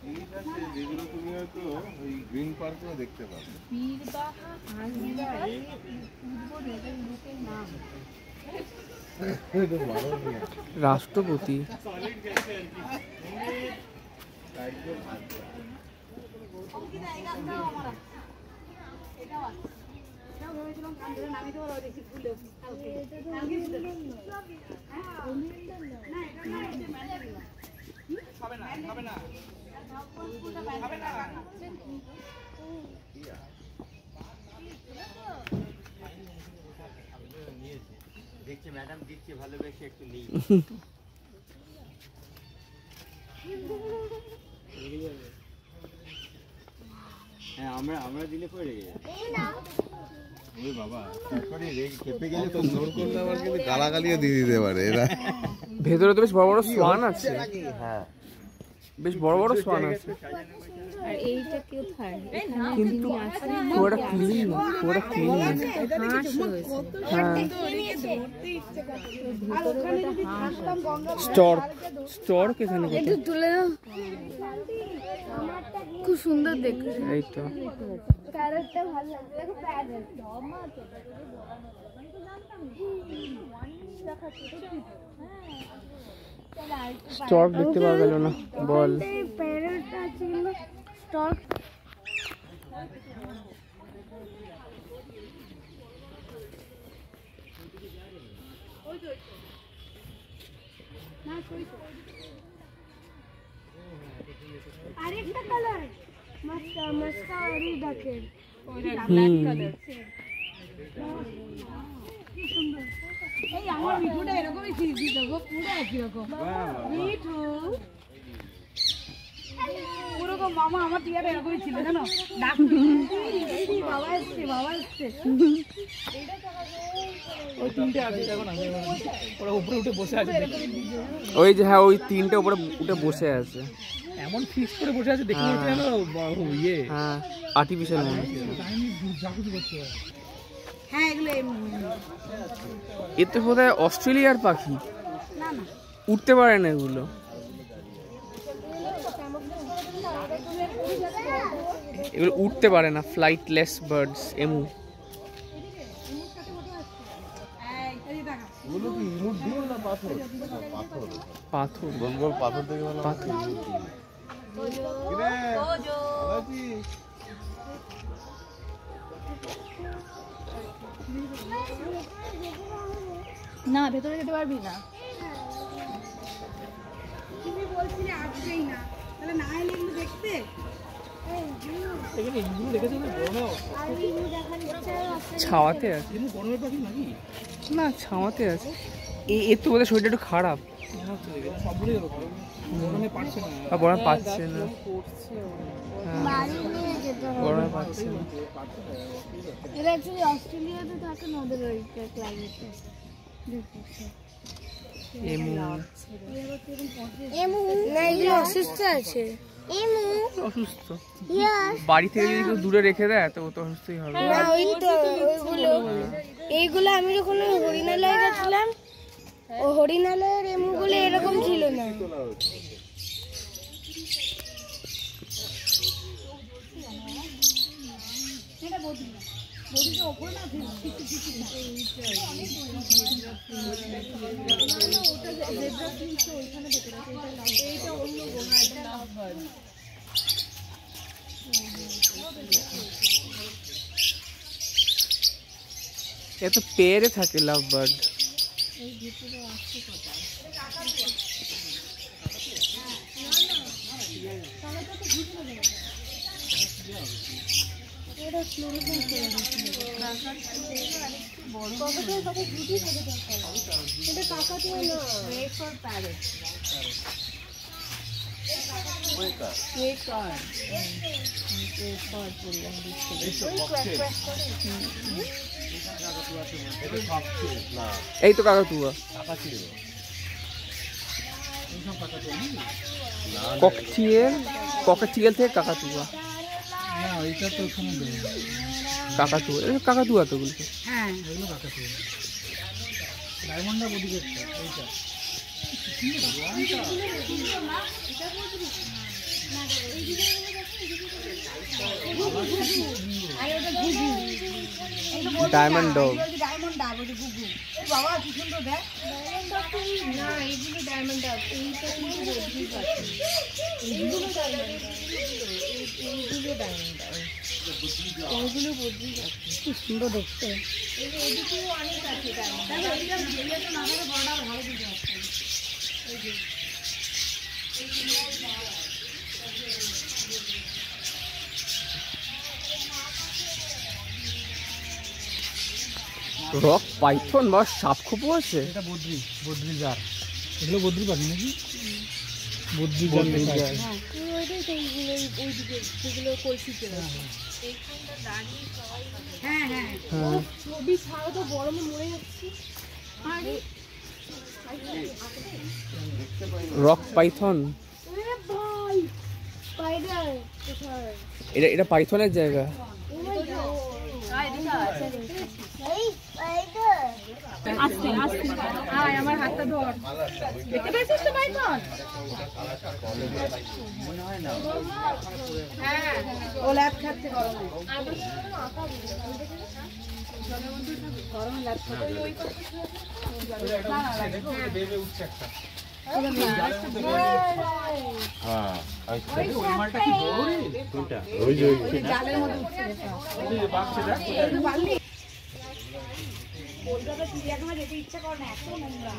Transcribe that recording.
জিনিস আছে যেগুলো তুমি হয়তো ওই গ্রিন পার্কেও দেখতে পাবে। রাষ্ট্রপতি দেখছি ম্যাডাম দিচ্ছে ভালোবেসে একটু নেই। হ্যাঁ আমরা দিলে পরে রেগে যাবে। ওই বাবা তারপরে খেপে গেলে তো জোর করলে আবার কিন্তু গালাগালিও দিয়ে দিতে পারে এরা। ভেতরে তো বেশ বড় বড় সোয়ান আছে। হ্যাঁ বেশ বড় বড় সোয়ান আছে। আর এইটা কেউ খায় কিন্তু পুরোটা ক্লিন, পুরোটা ক্লিন। স্টর্ক এখানে একটু তুলে দাও, খুব সুন্দর দেখতে। এই তো প্যারটটা ভালো লাগছে, দেখো প্যারট। স্টর্ক দেখতে পাওয়া গেল না বল। প্যারটটা আছে কিন্তু স্টর্ক আরেকটা কালার মাস্কা আরি ডাকে ব্ল্যাক কালার। কি সুন্দর। এই আমার মিঠুটা এরকমই ছিল গো, পুরো একই রকম। মিঠু পুরো গো মামা আমার টিয়াটা এরকমই ছিল জানো, ডাক এই বাবা আসছে, বাবা আসছে। ওই তিনটে আছে দেখো না, ওরা উপরে উঠে বসে আছে। ওই যে হ্যাঁ ওই তিনটে উপরে উঠে বসে আছে, এমন ফিক্স করে বসে আছে দেখে মনে হচ্ছে ইয়ে হ্যাঁ আর্টিফিশিয়াল মনে হচ্ছে। হ্যাঁ এগুলো এ তো বোধহয় অস্ট্রেলিয়ার পাখি, না না উঠতে পারে না এগুলো। এগুলো উঠতে পারে না, ফ্লাইটলেস বার্ডস, এমু। ওগুলো কি ইমুট দিয়ে না পাথর? পাথর, গোল গোল পাথর থেকে ভালো পাথর। না ভেতরে যেতে পারবি না। তুমি বলছিলে আসবেই না, তাহলে না এলে এগুলো দেখতে। এখানে ইগুলো দেখেছো না, বড় আর এগুলো দেখার ইচ্ছা আছে। ছাওয়াতে আছে কিন্তু গরমের পাখি নাকি না, ছাওয়াতে আছে। এর তো বোধহয় শরীরটা একটু খারাপ, মনে হচ্ছে দেখে সবগুলোই এরকম গরমে পারছে না, গরমে পাচ্ছে না। বাড়ি নিয়ে যেতে হবে। গরমে পাচ্ছে না। এটা অ্যাকচুয়ালি অস্ট্রেলিয়াতে থাকে না, ওদের ওই ক্লাইমেটে। এমু এমু না, এগুলো অসুস্থ আছে। এমু অসুস্থ, বাড়ি থেকে যদি কেউ দূরে রেখে দেয় তো ও তো অসুস্থই হবে। না ওই তো ওইগুলো, এইগুলো আমি যখন হরিণালয়ে গেছিলাম, ও হরিণালয়ের এমুগুলো এরকম ছিল না। এ তো পেয়ারে থাকে লাভ বার্ড। এই তো কাকাতুয়া, ককটিয়েল থেকে কাকাতুয়া। না এটা তো কোনো কাকাতুয়া, কাকাতুয়া তো বলছে। হ্যাঁ এগুলো কাকাতুয়া, ডায়মন্ডটা বডি করছে এইটা। Diamond dog. ডায়মন্ড ডাব ওই গুগু বাবা কি সুন্দর দেখ না এইগুলো ডায়মন্ড ডাব, এইটা কিন্তু বদ্রি পাখি। এইগুলো ডায়মন্ড ডাব, এইগুলো ডায়মন্ড ডাব, ওইগুলো বদ্রি পাখি। কি সুন্দর দেখতে। এদিকেও অনেক আছে ডায়মন্ড ডাব। রক পাইথন বা সাপখোপও আছে। এটা বদ্রি জার, এগুলো বদ্রি পাখি নাকি? বদ্রি জার লেখা আছে। ওইটাই তো, এইগুলো ওইদিকে যেগুলো কলসিতে আছে। এইখানটা দাঁড়িয়ে সবাই হ্যাঁ হ্যাঁ ছবি ছাড়া তো গরমে মরে যাচ্ছি। আরে রক পাইথন, এ ভাই স্পাইডার কোথায়? এটা পাইথনের জায়গা। এই স্পাইডার আস্তে আস্তে আয় আমার হাতটা ধর। দেখতে পাচ্ছিস তো পাইথন? হ্যাঁ ও ল্যাব খাচ্ছে গরমে। গরমে ল্যাব জালের মধ্যে উঠছে। কলকাতা চিড়িয়াখানা যেতে ইচ্ছা করে না, এত নোংরা।